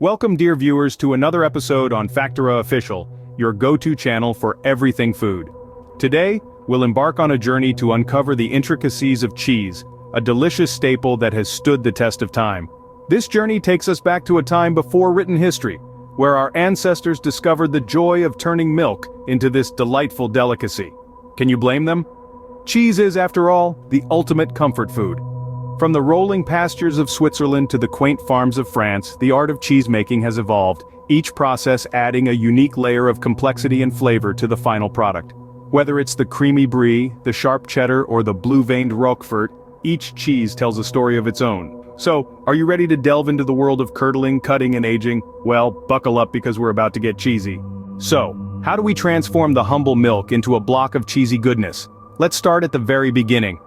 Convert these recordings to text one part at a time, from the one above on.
Welcome, dear viewers, to another episode on Factora Official, your go-to channel for everything food. Today, we'll embark on a journey to uncover the intricacies of cheese, a delicious staple that has stood the test of time. This journey takes us back to a time before written history, where our ancestors discovered the joy of turning milk into this delightful delicacy. Can you blame them? Cheese is, after all, the ultimate comfort food. From the rolling pastures of Switzerland to the quaint farms of France, the art of cheesemaking has evolved, each process adding a unique layer of complexity and flavor to the final product. Whether it's the creamy brie, the sharp cheddar, or the blue-veined Roquefort, each cheese tells a story of its own. So, are you ready to delve into the world of curdling, cutting, and aging? Well, buckle up because we're about to get cheesy. So, how do we transform the humble milk into a block of cheesy goodness? Let's start at the very beginning.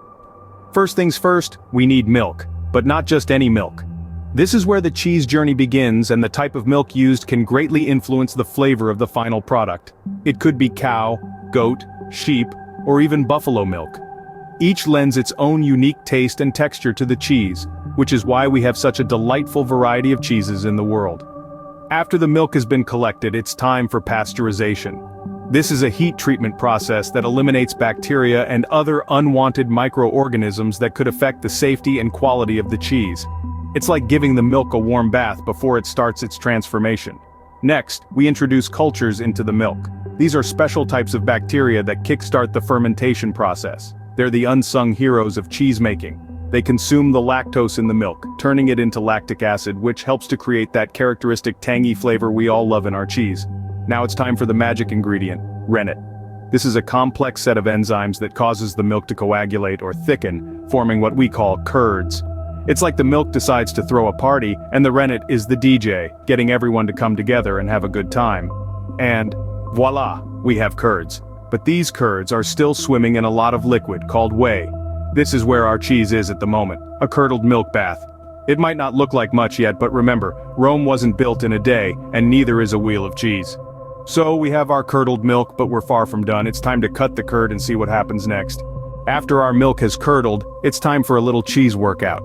First things first, we need milk, but not just any milk. This is where the cheese journey begins, and the type of milk used can greatly influence the flavor of the final product. It could be cow, goat, sheep, or even buffalo milk. Each lends its own unique taste and texture to the cheese, which is why we have such a delightful variety of cheeses in the world. After the milk has been collected, it's time for pasteurization. This is a heat treatment process that eliminates bacteria and other unwanted microorganisms that could affect the safety and quality of the cheese. It's like giving the milk a warm bath before it starts its transformation. Next, we introduce cultures into the milk. These are special types of bacteria that kickstart the fermentation process. They're the unsung heroes of cheese making. They consume the lactose in the milk, turning it into lactic acid, which helps to create that characteristic tangy flavor we all love in our cheese. Now it's time for the magic ingredient, rennet. This is a complex set of enzymes that causes the milk to coagulate or thicken, forming what we call curds. It's like the milk decides to throw a party, and the rennet is the DJ, getting everyone to come together and have a good time. And voila, we have curds. But these curds are still swimming in a lot of liquid called whey. This is where our cheese is at the moment, a curdled milk bath. It might not look like much yet, but remember, Rome wasn't built in a day, and neither is a wheel of cheese. So we have our curdled milk, but we're far from done. It's time to cut the curd and see what happens next. After our milk has curdled, it's time for a little cheese workout.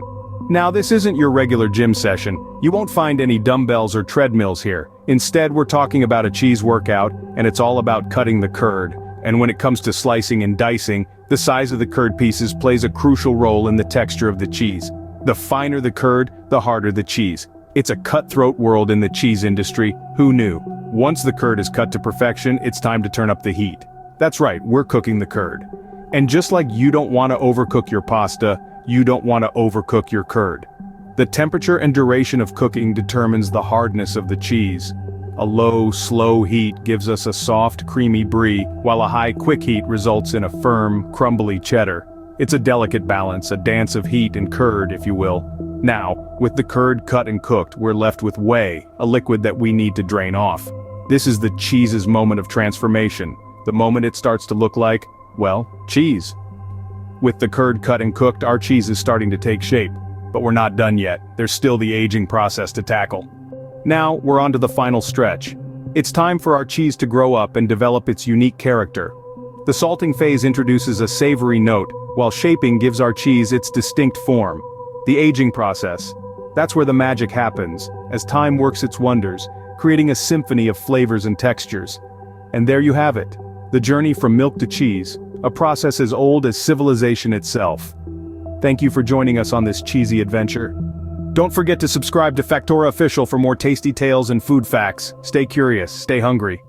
Now this isn't your regular gym session. You won't find any dumbbells or treadmills here. Instead, we're talking about a cheese workout, and it's all about cutting the curd. And when it comes to slicing and dicing, the size of the curd pieces plays a crucial role in the texture of the cheese. The finer the curd, the harder the cheese. It's a cutthroat world in the cheese industry. Who knew? Once the curd is cut to perfection, it's time to turn up the heat. That's right, we're cooking the curd. And just like you don't want to overcook your pasta, you don't want to overcook your curd. The temperature and duration of cooking determines the hardness of the cheese. A low, slow heat gives us a soft, creamy brie, while a high, quick heat results in a firm, crumbly cheddar. It's a delicate balance, a dance of heat and curd, if you will. Now, with the curd cut and cooked, we're left with whey, a liquid that we need to drain off. This is the cheese's moment of transformation, the moment it starts to look like, well, cheese. With the curd cut and cooked, our cheese is starting to take shape. But we're not done yet, there's still the aging process to tackle. Now, we're on to the final stretch. It's time for our cheese to grow up and develop its unique character. The salting phase introduces a savory note, while shaping gives our cheese its distinct form. The aging process. That's where the magic happens, as time works its wonders, creating a symphony of flavors and textures. And there you have it, the journey from milk to cheese, a process as old as civilization itself. Thank you for joining us on this cheesy adventure. Don't forget to subscribe to Factora Official for more tasty tales and food facts. Stay curious, stay hungry.